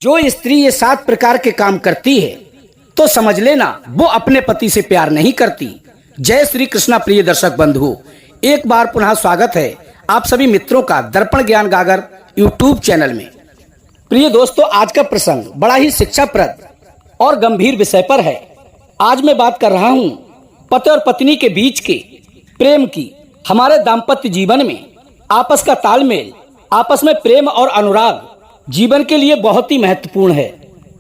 जो स्त्री ये 7 प्रकार के काम करती है तो समझ लेना वो अपने पति से प्यार नहीं करती। जय श्री कृष्णा। प्रिय दर्शक बंधु, एक बार पुनः स्वागत है आप सभी मित्रों का दर्पण ज्ञान गागर यूट्यूब चैनल में। प्रिय दोस्तों, आज का प्रसंग बड़ा ही शिक्षाप्रद और गंभीर विषय पर है। आज मैं बात कर रहा हूँ पति और पत्नी के बीच के प्रेम की। हमारे दाम्पत्य जीवन में आपस का तालमेल, आपस में प्रेम और अनुराग जीवन के लिए बहुत ही महत्वपूर्ण है।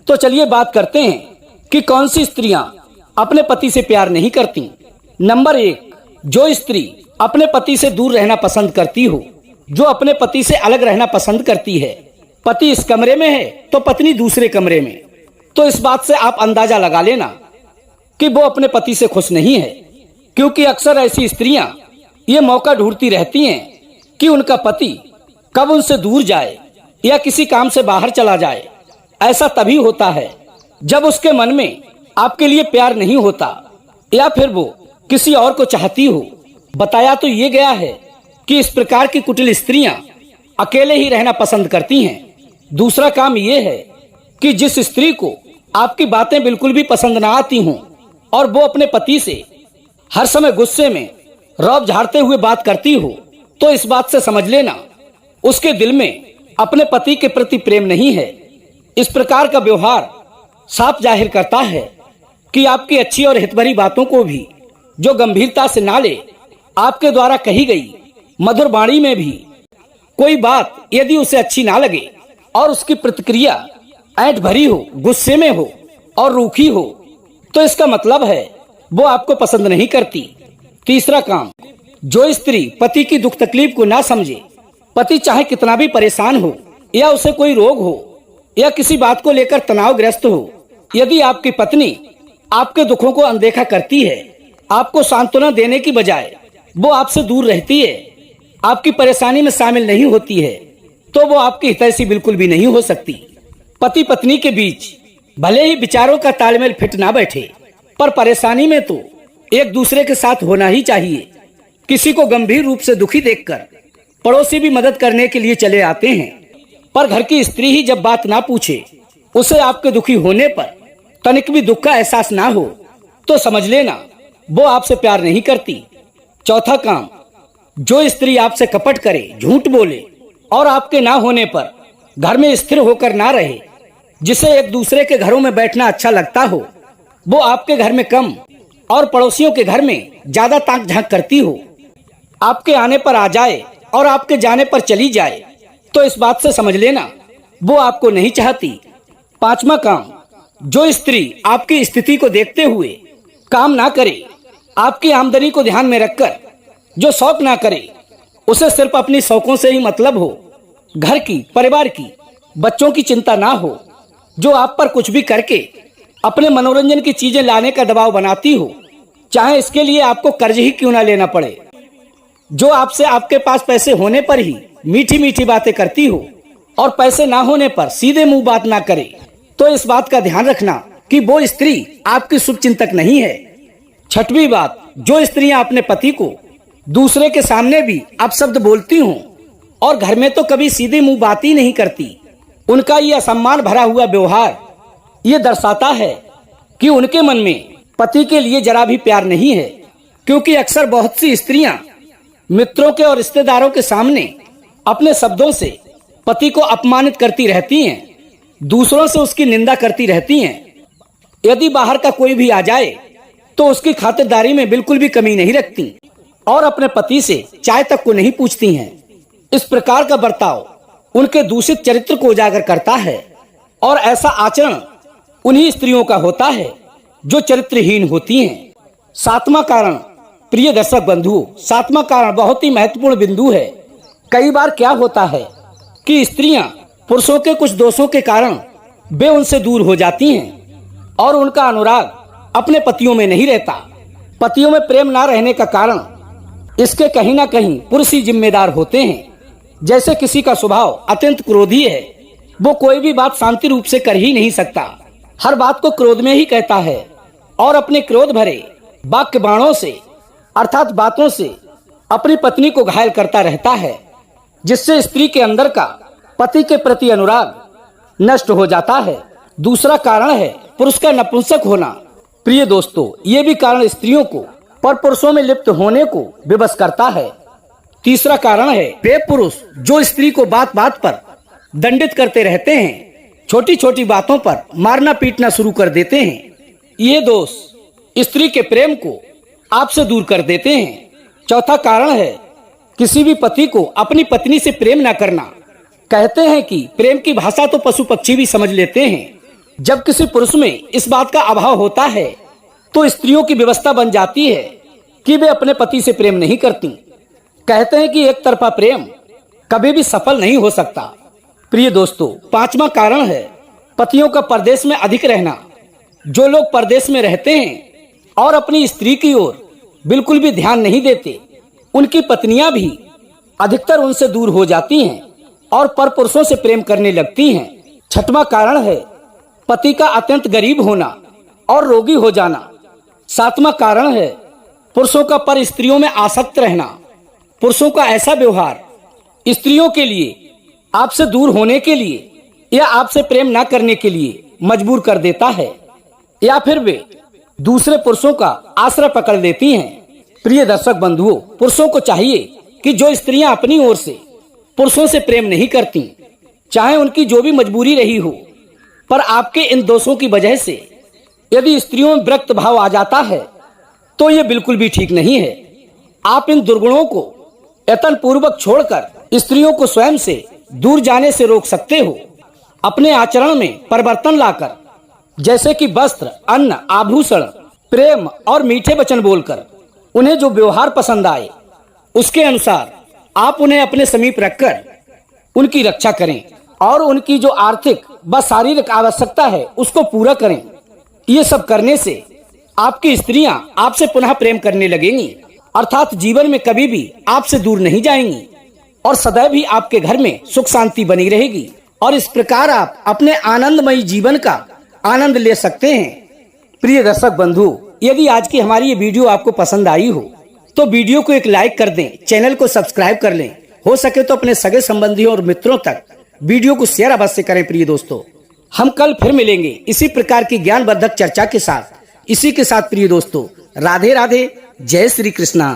तो चलिए बात करते हैं कि कौन सी स्त्रियां अपने पति से प्यार नहीं करती। नंबर 1, जो स्त्री अपने पति से दूर रहना पसंद करती हो, जो अपने पति से अलग रहना पसंद करती है। पति इस कमरे में है तो पत्नी दूसरे कमरे में, तो इस बात से आप अंदाजा लगा लेना कि वो अपने पति से खुश नहीं है। क्योंकि अक्सर ऐसी स्त्रियां ये मौका ढूंढती रहती हैं कि उनका पति कब उनसे दूर जाए या किसी काम से बाहर चला जाए। ऐसा तभी होता है जब उसके मन में आपके लिए प्यार नहीं होता या फिर वो किसी और को चाहती हो। बताया तो ये गया है कि इस प्रकार की कुटिल स्त्रियां अकेले ही रहना पसंद करती हैं। दूसरा काम ये है कि जिस स्त्री को आपकी बातें बिल्कुल भी पसंद ना आती हों और वो अपने पति से हर समय गुस्से में रौब झाड़ते हुए बात करती हो, तो इस बात से समझ लेना उसके दिल में अपने पति के प्रति प्रेम नहीं है। इस प्रकार का व्यवहार साफ जाहिर करता है कि आपकी अच्छी और हितभरी बातों को भी जो गंभीरता से ना ले, आपके द्वारा कही गई मधुर वाणी में भी कोई बात यदि उसे अच्छी ना लगे और उसकी प्रतिक्रिया ऐंठ भरी हो, गुस्से में हो और रूखी हो, तो इसका मतलब है वो आपको पसंद नहीं करती। तीसरा काम, जो स्त्री पति की दुख तकलीफ को ना समझे, पति चाहे कितना भी परेशान हो या उसे कोई रोग हो या किसी बात को लेकर तनावग्रस्त हो, यदि आपकी पत्नी आपके दुखों को अनदेखा करती है, आपको सांत्वना देने की बजाय वो आपसे दूर रहती है, आपकी परेशानी में शामिल नहीं होती है, तो वो आपकी हितैषी बिल्कुल भी नहीं हो सकती। पति पत्नी के बीच भले ही विचारों का तालमेल फिट ना बैठे, पर परेशानी में तो एक दूसरे के साथ होना ही चाहिए। किसी को गंभीर रूप से दुखी देखकर पड़ोसी भी मदद करने के लिए चले आते हैं, पर घर की स्त्री ही जब बात ना पूछे, उसे आपके दुखी होने पर तनिक भी दुख का एहसास ना हो, तो समझ लेना वो आपसे प्यार नहीं करती। चौथा काम, जो स्त्री आपसे कपट करे, झूठ बोले और आपके ना होने पर घर में स्थिर होकर ना रहे, जिसे एक दूसरे के घरों में बैठना अच्छा लगता हो, वो आपके घर में कम और पड़ोसियों के घर में ज्यादा ताक झांक करती हो, आपके आने पर आ जाए और आपके जाने पर चली जाए, तो इस बात से समझ लेना वो आपको नहीं चाहती। पांचवा काम, जो स्त्री आपकी स्थिति को देखते हुए काम ना करे, आपकी आमदनी को ध्यान में रखकर जो शौक ना करे, उसे सिर्फ अपनी शौकों से ही मतलब हो, घर की, परिवार की, बच्चों की चिंता ना हो, जो आप पर कुछ भी करके अपने मनोरंजन की चीजें लाने का दबाव बनाती हो, चाहे इसके लिए आपको कर्ज ही क्यों ना लेना पड़े, जो आपसे आपके पास पैसे होने पर ही मीठी मीठी बातें करती हो और पैसे ना होने पर सीधे मुंह बात ना करे, तो इस बात का ध्यान रखना कि वो स्त्री आपकी शुभचिंतक नहीं है। छठवीं बात, जो स्त्रियां अपने पति को दूसरे के सामने भी अपशब्द बोलती हों और घर में तो कभी सीधे मुंह बात ही नहीं करती, उनका ये असम्मान भरा हुआ व्यवहार ये दर्शाता है कि उनके मन में पति के लिए जरा भी प्यार नहीं है। क्योंकि अक्सर बहुत सी स्त्रियां मित्रों के और रिश्तेदारों के सामने अपने शब्दों से पति को अपमानित करती रहती हैं, दूसरों से उसकी निंदा करती रहती हैं। यदि बाहर का कोई भी आ जाए तो उसकी खातिरदारी में बिल्कुल भी कमी नहीं रखती और अपने पति से चाय तक को नहीं पूछती हैं। इस प्रकार का बर्ताव उनके दूषित चरित्र को उजागर करता है और ऐसा आचरण उन्हीं स्त्रियों का होता है जो चरित्रहीन होती हैं। सातवां कारण, प्रिय दर्शक बंधुओं, सातवां कारण बहुत ही महत्वपूर्ण बिंदु है। कई बार क्या होता है कि स्त्रियां पुरुषों के कुछ दोषों के कारण वे उनसे दूर हो जाती हैं और उनका अनुराग अपने पतियों में नहीं रहता। पतियों में प्रेम ना रहने का कारण इसके कहीं ना कहीं पुरुष ही जिम्मेदार होते हैं। जैसे किसी का स्वभाव अत्यंत क्रोधी है, वो कोई भी बात शांति रूप से कर ही नहीं सकता, हर बात को क्रोध में ही कहता है और अपने क्रोध भरे वाक्य बाणों से अर्थात बातों से अपनी पत्नी को घायल करता रहता है, जिससे स्त्री के अंदर का पति के प्रति अनुराग नष्ट हो जाता है। दूसरा कारण है पुरुष का नपुंसक होना। प्रिय दोस्तों, ये भी कारण स्त्रियों को पर पुरुषों में लिप्त होने को विवश करता है। तीसरा कारण है वे पुरुष जो स्त्री को बात बात पर दंडित करते रहते हैं, छोटी छोटी बातों पर मारना पीटना शुरू कर देते हैं। ये दोष स्त्री के प्रेम को आपसे दूर कर देते हैं। चौथा कारण है किसी भी पति को अपनी पत्नी से प्रेम न करना। कहते हैं कि प्रेम की भाषा तो पशु पक्षी भी समझ लेते हैं। जब किसी पुरुष में इस बात का अभाव होता है तो स्त्रियों की व्यवस्था बन जाती है कि वे अपने पति से प्रेम नहीं करती। कहते हैं कि एक तरफा प्रेम कभी भी सफल नहीं हो सकता। प्रिय दोस्तों, पांचवा कारण है पतियों का परदेश में अधिक रहना। जो लोग परदेश में रहते हैं और अपनी स्त्री की ओर बिल्कुल भी ध्यान नहीं देते, उनकी पत्नियां भी अधिकतर उनसे दूर हो जाती हैं और परपुरुषों से प्रेम करने लगती हैं। छठवां कारण है पति का अत्यंत गरीब होना और रोगी हो जाना। सातवां कारण है पुरुषों का पर स्त्रियों में आसक्त रहना। पुरुषों का ऐसा व्यवहार स्त्रियों के लिए आपसे दूर होने के लिए या आपसे प्रेम न करने के लिए मजबूर कर देता है, या फिर वे दूसरे पुरुषों का आश्रय पकड़ लेती हैं। प्रिय दर्शक बंधुओं, पुरुषों को चाहिए कि जो स्त्रियां अपनी ओर से पुरुषों से प्रेम नहीं करती, चाहे उनकी जो भी मजबूरी रही हो, पर आपके इन दोषों की वजह से यदि स्त्रियों में विरक्त भाव आ जाता है तो ये बिल्कुल भी ठीक नहीं है। आप इन दुर्गुणों को यत्न पूर्वक छोड़कर स्त्रियों को स्वयं से दूर जाने से रोक सकते हो। अपने आचरण में परिवर्तन लाकर, जैसे कि वस्त्र, अन्न, आभूषण, प्रेम और मीठे वचन बोलकर उन्हें जो व्यवहार पसंद आए उसके अनुसार आप उन्हें अपने समीप रखकर उनकी रक्षा करें और उनकी जो आर्थिक व शारीरिक आवश्यकता है उसको पूरा करें। ये सब करने से आपकी स्त्रियां आपसे पुनः प्रेम करने लगेंगी, अर्थात जीवन में कभी भी आपसे दूर नहीं जाएंगी और सदैव ही आपके घर में सुख शांति बनी रहेगी। और इस प्रकार आप अपने आनंदमयी जीवन का आनंद ले सकते हैं। प्रिय दर्शक बंधु, यदि आज की हमारी ये वीडियो आपको पसंद आई हो तो वीडियो को एक लाइक कर दें, चैनल को सब्सक्राइब कर लें, हो सके तो अपने सगे संबंधियों और मित्रों तक वीडियो को शेयर अवश्य करें। प्रिय दोस्तों, हम कल फिर मिलेंगे इसी प्रकार की ज्ञानवर्धक चर्चा के साथ। इसी के साथ प्रिय दोस्तों, राधे राधे, जय श्री कृष्णा।